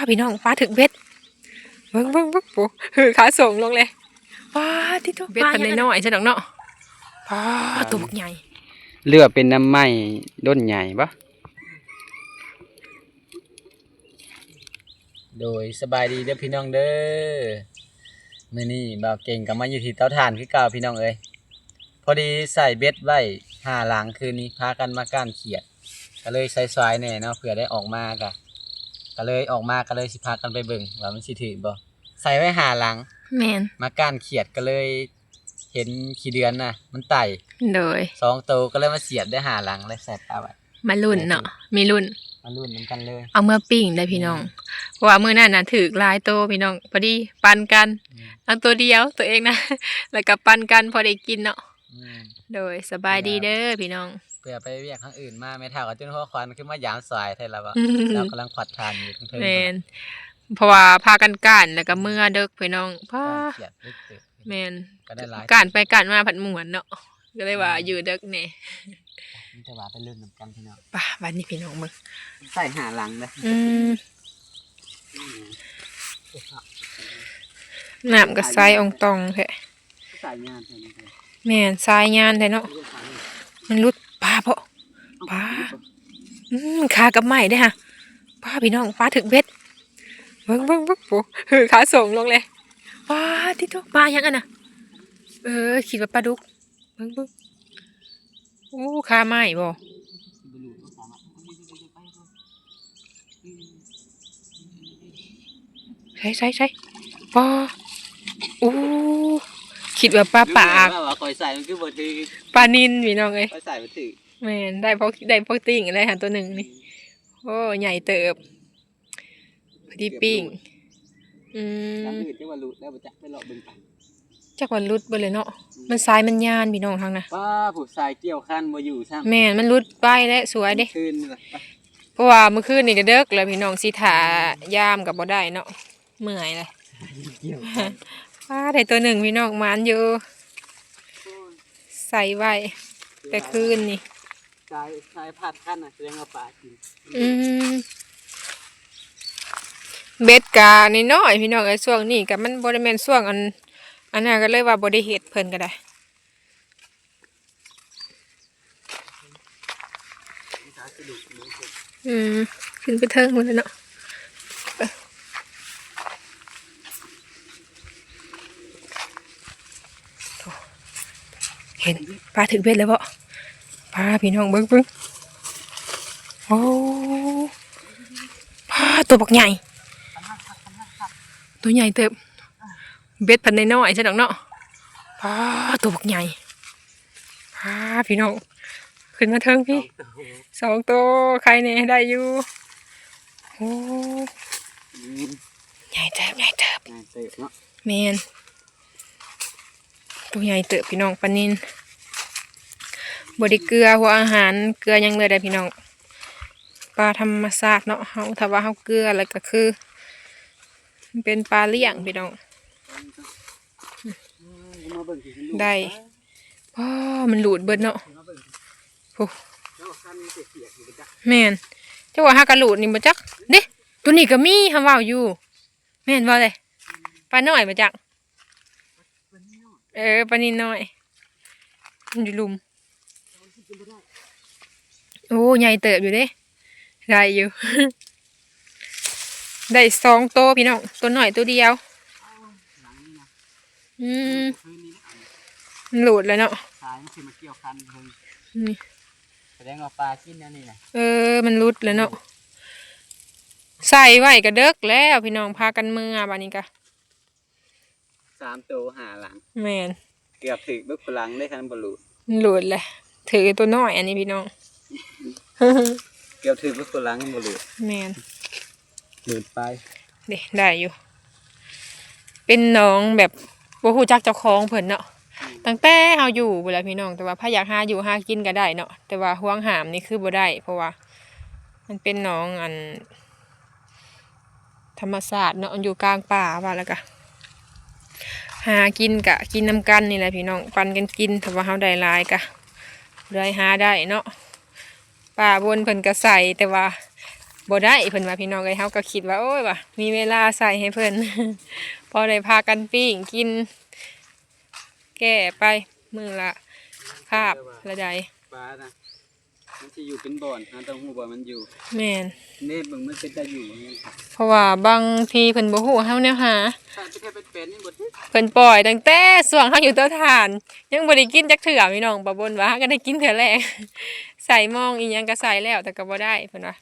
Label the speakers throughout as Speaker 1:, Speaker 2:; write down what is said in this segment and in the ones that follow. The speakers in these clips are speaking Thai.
Speaker 1: พี่น้องปลาถึกเบ็ดเบิ่งปูขาส่งลงเลยปลาที่ตัวเบ็ดเป็นน้อยใช่ดอกเนาะปลาตัวบักใหญ่
Speaker 2: เรือเป็นน้ำไหม้ด้นใหญ่ปะโดยสบายดีเด้อพี่น้องเด้อมื้อนี้บ่าวเก่งก็มาอยู่ที่เตาถ่านคือเก่าพี่น้องเอ้ยพอดีใส่เบ็ดไว้5 หลังคืนนี้พากันมาก้านเขียดก็เลยใส่สายแน่เนาะเผื่อได้ออกมากะก็เลยออกมาก็เลยสิพากันไปเบิ่งว่ามันสิถือบ่ใส่ไว้5 หลัง
Speaker 1: แม่น
Speaker 2: มาก้านเขียดก็เลยเห็นขี้เดือนน่ะมันไต่
Speaker 1: โดย
Speaker 2: 2 ตัวก็เลยมาเสียบได้5 หลังเลยใส่ปลาไว้
Speaker 1: มาลุ่นเนาะมีลุ่น
Speaker 2: มาลุ้นนำกันเลย
Speaker 1: เอาเมื่อปิ้งได้พี่น้องเพราะว่ามื้อนั้นน่ะถือหลายโตพี่น้องพอดีปันกันเอาตัวเดียวตัวเองนะแล้วก็ปันกันพอได้กินเนาะโดยสบายดีเด้อพี่น้อง
Speaker 2: เพื่อไปเวียกทางอื่นมาแม่เฒ่าก็จนหัวควันขึ้นมายามสายแท้แล้วว่าเรากำลังผัดทานอยู่ทั้งเทิง
Speaker 1: แม่นเพราะว่าพากันก้านแล้วก็เมื่อเด้อพี่น้องพา
Speaker 2: เขียดลึกตึก
Speaker 1: แม่น
Speaker 2: ก็ได้หลาย
Speaker 1: ก้านไปก้านมาผัดหม่วนเนาะก็เลยว่าอยู่เด้อแน่
Speaker 2: มีแต่ว่าไปเล่นนำกันพี่น้อง
Speaker 1: ป่ะวันนี้พี่น้องมึง
Speaker 2: ใส่5 หลังเลย
Speaker 1: น้ำก็ทรายองตองแท้
Speaker 2: ใส่งานแท้
Speaker 1: แม่นทรายงานแท้เนาะมันรุดปลาเพาะปลาขากับไม้ได้ฮะปลาพี่น้องปลาถึกเบ็ดเบิ่งปูขาส่งลงเลยปลาที่ตัวปลายังน่ะคิดว่าปลาดุกเบิ่งขาไม้บ่ใช่ปลาคิดว่าปลาปาก
Speaker 2: ว่าคอยใส่มันคือบ่ถือ
Speaker 1: ปลานิลพี่น้องเอ้ย
Speaker 2: คอยใส่บ่ถือ
Speaker 1: แม่นได้พอติ้งได้หันตัวหนึ่งนี่โอ้ใหญ่เติบพอดีปิ้ง
Speaker 2: จักจังว่ารู้แล้วบ่จักไปเลาะเบิ่งปัน
Speaker 1: จักว่ารุดบ่เลยเนาะมันทรายมันย่านพี่น้องทางน่ะ
Speaker 2: ป้าผู้ชายเกี่ยวคันบ่อยู่ซ้ำ
Speaker 1: แม่นมันรุดไปแล้วสวยเด้
Speaker 2: คืนนี่ล่ะ
Speaker 1: เพราะว่าเมื่อคืนนี่ก็เดึกแล้วพี่น้องสิท่ายามก็บ่ได้เนาะเมื่อยเลยได้ตัวหนึ่งพี่น้องหมานอยู่ใส่ไว้แต่คืนนี่
Speaker 2: ชายผัดคันน่ะแสดงว่าปลากิน
Speaker 1: เบ็ดกานี่น้อยพี่น้องไอ้ช่วงนี้ก็มันบ่ได้แม่นช่วงอันนั้นก็เลยว่าบ่ได้เฮ็ดเพิ่นก็ได้ขึ้นไปเทิงหมดแล้วเนาะเห็นปลาถึงเบ็ดแล้วบ่ปลาพี่น้องเบิ่งโอ้ปลาตัวบักใหญ่ตัวใหญ่เติบเบ็ดพันน้อยใช่ดอกเนาะปลาตัวบักใหญ่ปลาพี่น้องขึ้นมาเทิงพี่2 ตัวใครเนี่ยได้อยู่โอ้ใหญ่เติบ
Speaker 2: เนาะ
Speaker 1: แมนตัวใหญ่เติบพี่น้องปลานิลบไดเกลือหัวอาหารเกลือยังเลยได้พี่น้องปลาธรรมชาติเนาะเฮาถ้าว่าเฮาเกลือแล้วก็คือเป็นปลาเลี้ยงพี่น้องได้มันหลุดเบิดเนาะโอ้แม่นเจ้าว่าหากระหลุดนี่บ่จักเด้ตัวนี้ก็มีเฮาเว้าอยู่แม่นบ่เลยปลาน้อยบ่จักปลานิลน้อยมันอยู่ลุมโอ้ใหญ่เติบอยู่เด้ได้อยู่ ได้2 ตัวพี่น้องตัวหน่อยตัวเดียวหลุดแล้วเนาะ
Speaker 2: สายมันสิมาเกี่ยวคันเพิ่น
Speaker 1: นี่
Speaker 2: แสดงว่าปลากินนั่นนี่น่ะ
Speaker 1: มันหลุดแล้วเนาะใส่ไว้ก็เดึกแล้วพี่น้องพากันมือบัดนี้ก็
Speaker 2: 3 ตัว5 หลัง
Speaker 1: แม่น
Speaker 2: เกือบถึงบึกพลังได้คันบ่หลุด
Speaker 1: หลุดเลยถือตัวน้อยอันนี้พี่น้อง
Speaker 2: เกือบถึงบึกพลังบ่หลุด
Speaker 1: แม่น
Speaker 2: หลุดไป
Speaker 1: ได้อยู่เป็นน้องแบบบ่ฮู้จักเจ้าของเพิ่นเนาะตั้งแต่เฮาอยู่เวลาพี่น้องแต่ว่าถ้าอยากหาอยู่หากินก็ได้เนาะแต่ว่าห่วงหามนี่คือบ่ได้เพราะว่ามันเป็นน้องอันธรรมชาติเนาะอยู่กลางป่าว่าแล้วก็หากินกะกินน้ำกันนี่แหละพี่น้องปันกันกินถ้าว่าเฮาได้หลายกะได้หาได้เนาะป่าบนเพิ่นก็ใส่แต่ว่า บ่ได้เพิ่นว่าพี่น้องเอ้ยเฮาก็คิดว่าโอ้ยว่ะมีเวลาใส่ให้เพิ่น พอได้พากันปิ้งกินแก้ไปมื้อละคาบละใด
Speaker 2: ปลานะมันจะอยู่เป็นบ่อนนะต้องหูบ่อนมันอยู่
Speaker 1: แม่น
Speaker 2: เน่บึงมันเป็นตาอยู่อย่างเงี้ยครับ
Speaker 1: เพราะว่าบางทีเพิ่นบ่ฮู้เฮาแนวหา
Speaker 2: ถ้าไม่ใช่เป็นนี่หมด
Speaker 1: เพิ่นปล่อยตั้งแต่ช่วงเฮาอยู่เตาถ่าน ยังบ่ได้กินจักเทื่อพี่น้องบ่บ่นว่าก็ได้กินเทื่อแรก ใส่หมองอีหยังก็ใส่แล้วแต่ก็บ่ได้เพิ่นว่า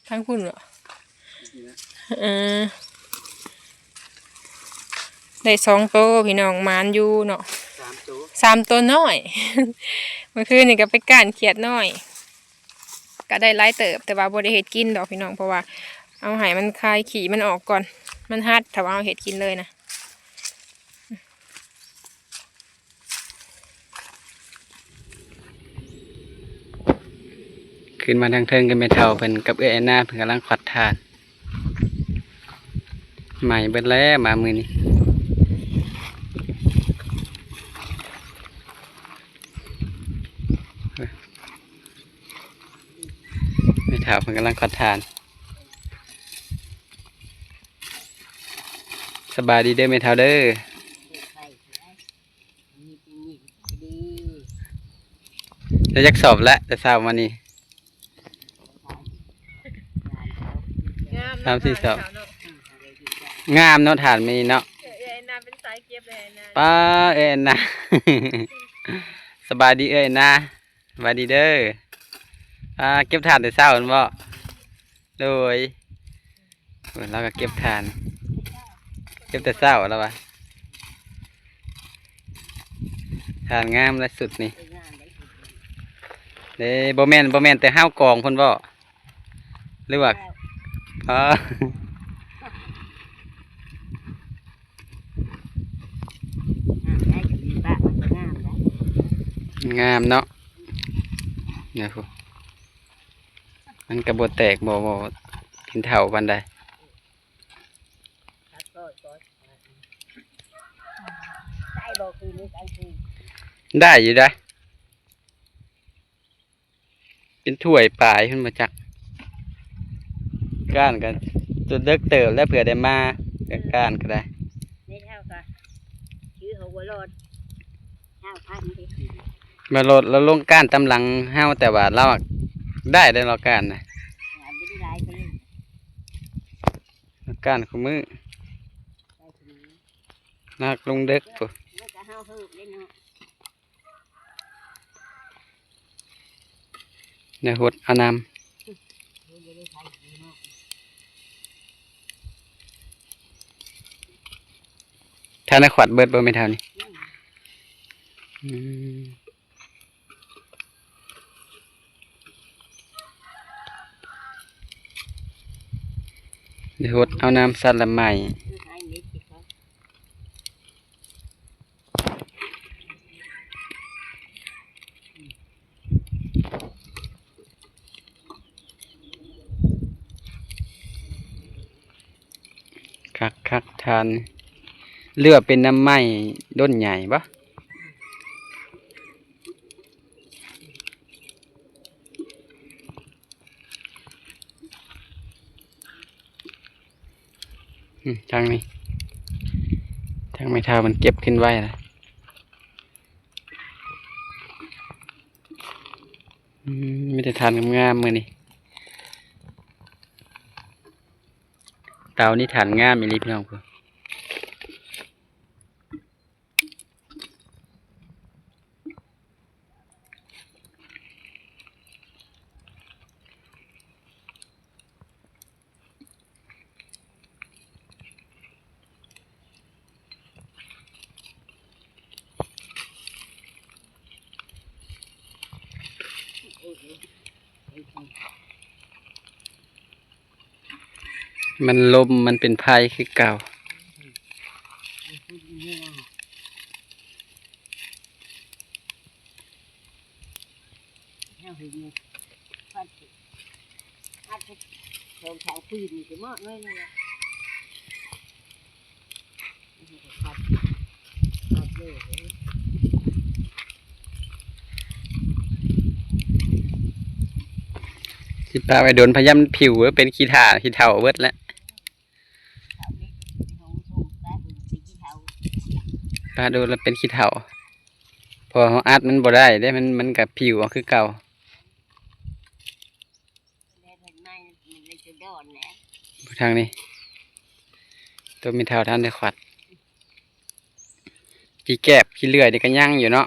Speaker 1: ทั้งคุณเหรอเออได้2โตพี่น้องหมานอยู่เนาะ
Speaker 2: 3 ตัว
Speaker 1: 3ตัวน้อย เมื่อคืนนี่ก็ไปก้านเขียดน้อย ก็ได้หลายเติบแต่ว่าบ่ได้เฮ็ดกินดอกพี่น้องเพราะว่าเอาให้มันคายขี้มันออกก่อนมันฮัดถ้าว่าเอาเฮ็ดกินเลยนะ
Speaker 2: ขึ้นมาทางเทิงกันไม่เท่าเพิ่นกับเอื้อยหน้าเพิ่นกำลังขวัดทานใหม่เบิดแล้วมามื้อนี้ไม่เท่าเพิ่นกำลังขวัดทานสบายดีเด้อไม่เท่าเด้อจะยักสอบแล้วแต่เช้ามานี่3 4 สอบงามเนาะฐานมีเนาะ
Speaker 1: นาเป็นสายเก็บเลยนะ
Speaker 2: ป้าเอ็นนะ สบายดีเอ้ยนะสบายดีเด้อเก็บถ่านแต่เช้าเห็นบ่โดยเราก็เก็บถ่าน เก็บแต่เช้าแล้ววะถ่านงามและสุดนี่เด้บ่แม่นแต่ห้าวกองเพิ่นบ่หรือว่าอ๋องามเนาะเนี่ยพูมันกระบแตกบ่กินเท่าปันใดได้อยู่ได้เป็นถ้วยปลายขึ้นมาจากก้านกันจุดเลิกเติบแล้วเผื่อได้มาก้านก็ได้มาโหลดแล้วลงก้านตำหลังห้าวแต่ว่าเราได้เราก้านนะก้านของมือนักลงเด็กปุ๊เนี่ยหดเอาน้ำท่านขวัดเบิดบ่ไม่เท่านี้เดี๋ยวหดเอาน้ำสัตว์ละใหม่คักทานเลือเป็นน้ำไหม้ด้นใหญ่ปะทางนี้ทางไม้เท้ามันเก็บขึ้นไว้นะไม่ได้ทานงามๆมือนี่เตานี่ทานงามอีหลีพี่น้องเพื่อมันลมมันเป็นภัยคือเก่า สิปลาไปโดนพยายามผิวเป็นขี้ถ่าขี้เถ้าเบิดแล้วปลาโดนแล้วเป็นขี้เถ้าพอเขาอัดมันบ่ได้ได้มันกับผิวเอาคือเก่าทางนี้ตัวมีเท้าท่านได้ขวัดขี้แกบขี้เลื่อยนี่ก็ย่างอยู่เนาะ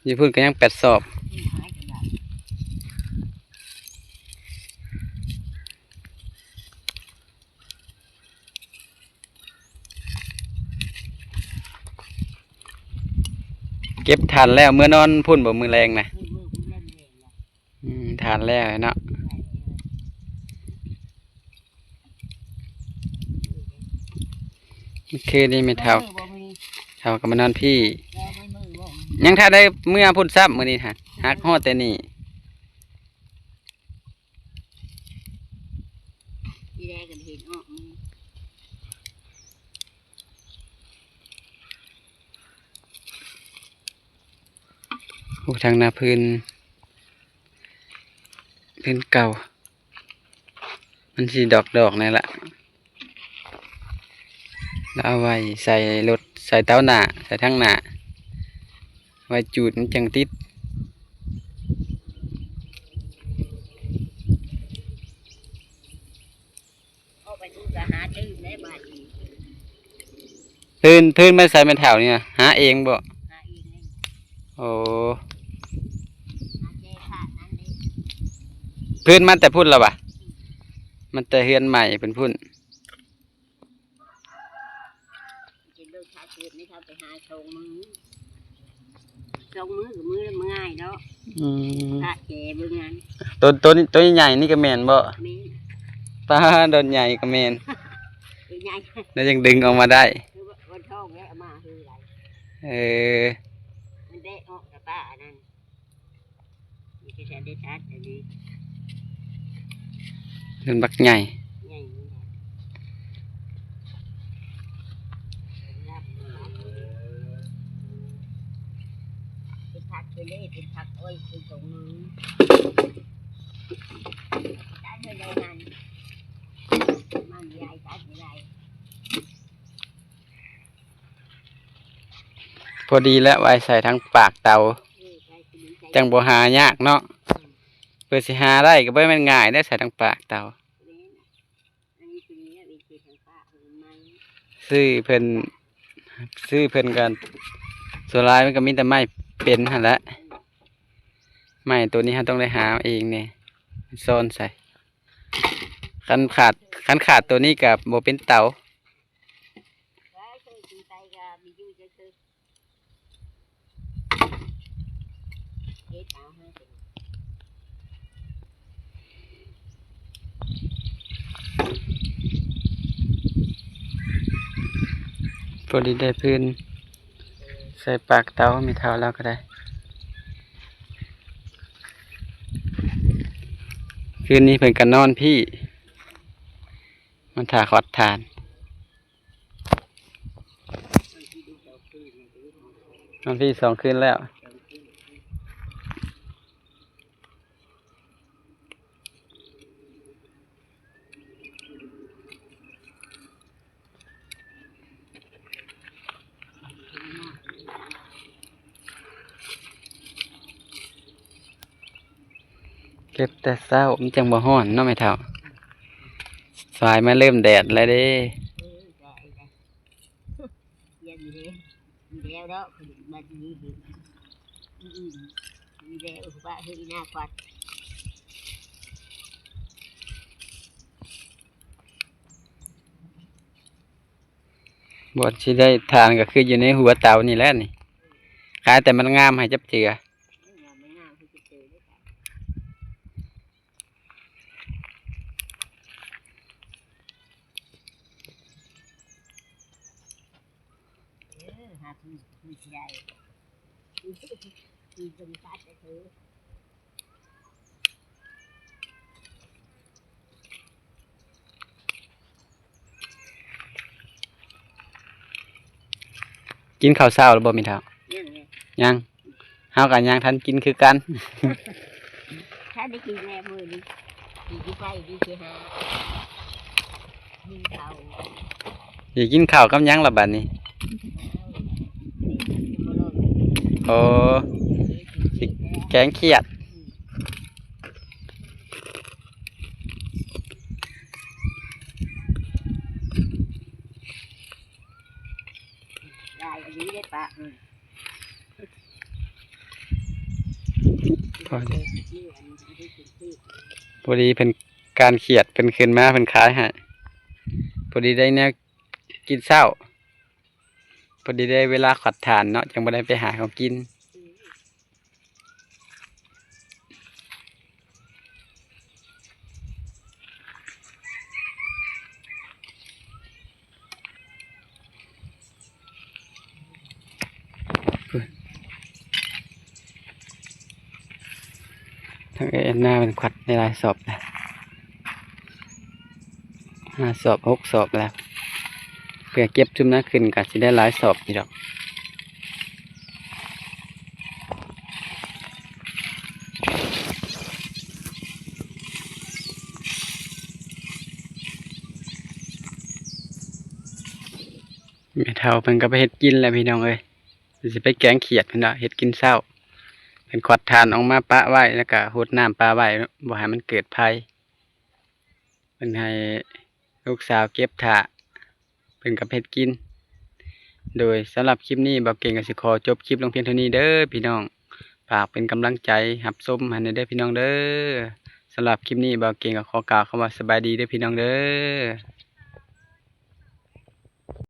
Speaker 2: อยู่พุ่นก็ยัง8 สอบเก็บทานแล้วเมื่อนอนพุ่นบ่มือแรงนะทานแล้วเนาะคืนนี้ไม่เท่ากับมานอนพี่ยังถ้าได้เมื่อพุ่นซับมื้อนี้ฮะฮักฮอดแต่นี่ทางหน้าพื้นเก่ามันสีดอกนี่แหละแล้วเอาไว้ใส่รถใส่เต้าหน้าใส่ทั้งหน้าไว้จูดมันจังติดพื้นไม่ใส่เป็นแถวนี่นะหาเองบ่โอ้พื้นมันแต่พุ่นแล้วปะมันแต่เฮือนใหม่เป็นพุ่น
Speaker 3: สองมือกับมือมันง่ายเนาะถ้าแก่เบิ่งงาน
Speaker 2: ตัวใหญ่นี่ก็แมนบ่ปลาโดนใหญ่ก็แมนแล้วยังดึงออกมาได้
Speaker 3: วันท้องแล้วมาคืออะไรมันได้ออกกับป้านั่นมีกระแสได้ชัดอันนี้
Speaker 2: เป็นบักใหญ่
Speaker 3: เป็นเล่เป็นผักอ้อยเป็นตรงมือตัดไม่ได้นั่นมันใหญ่ตัดไม่ได้
Speaker 2: พอดีแล้วไว้ใส่ทั้งปากเตาจังบ่หายากเนาะเพื่อสิหาได้ก็บ่แม่นง่ายได้ใส่ทั้งปากเตาซื้อเพิ่นกันส่วนลายมันก็มีแต่ไม้เป็นหั่นแหละไม้ตัวนี้ฮะต้องได้หาเองเนี่ยซ่อนใส่คันขาดตัวนี้กับโมเป็นเตาพอดีได้พื้นใส่ปากเตามีเท้าแล้วก็ได้คืนนี้เพิ่นกันนอนพี่มันถ่าขอดทานนอนพี่2 คืนแล้วเก็บแต่เศร้ามันจังบ่ฮ้อนเนาะไม่เท่าสายมาเริ่มแดดแล้วเด้
Speaker 3: แล้วเนาะมันมีแล้วว่าเฮ้ยหน้าควัด
Speaker 2: บทที่ได้ทานก็คืออยู่ในหัวเตานี่แหละนี่ขายแต่มันงามให้จับเจือกินข้าวเช้าหรือบ่มีเท่ายัง เฮาก็ยังทันกินคือกัน
Speaker 3: ถ้าได้กินแน่มือนี่ดีไปดีสิฮะยิงเขา
Speaker 2: สิกินข้าวกับหยังล่ะบัดนี้โอ้สิแกงเขียด
Speaker 3: ได้อันนี้ได้ปะ
Speaker 2: พอดีเป็นการเขียดเป็นขึ้นมาเป็นขายให้พอดีได้แนวกินเช้าพอดีได้เวลาขัดฐานเนาะจังบ่ได้ไปหาของกินทั้งเอ็นหน้าเป็นขวัดในหลายสอบนะ5 สอบ 6 สอบแล้วเพื่อเก็บจุ่มหน้าขึ้นก็สิได้หลายสอบอยู่ดอกแม่เฒ่าเพิ่นก็ไปเฮ็ดกินแล้วพี่น้องเอ้ยสิไปแกงเขียดเพิ่นน่ะเฮ็ดกินเช้าเพิ่นขวัดทานออกมาปะไว้แล้วก็รดน้ำปลาไว้บ่ให้มันเกิดภัยเพิ่นให้ลูกสาวเก็บถาเพิ่นก็ไปเฮ็ดกินโดยสำหรับคลิปนี้บ่าวเก่งก็สิขอจบคลิปลงเพียงเท่านี้เด้อพี่น้องฝากเป็นกำลังใจรับชมให้เด้อพี่น้องเด้อสำหรับคลิปนี้บ่าวเก่งก็ขอกล่าวคำว่าสบายดีเด้อพี่น้องเด้อ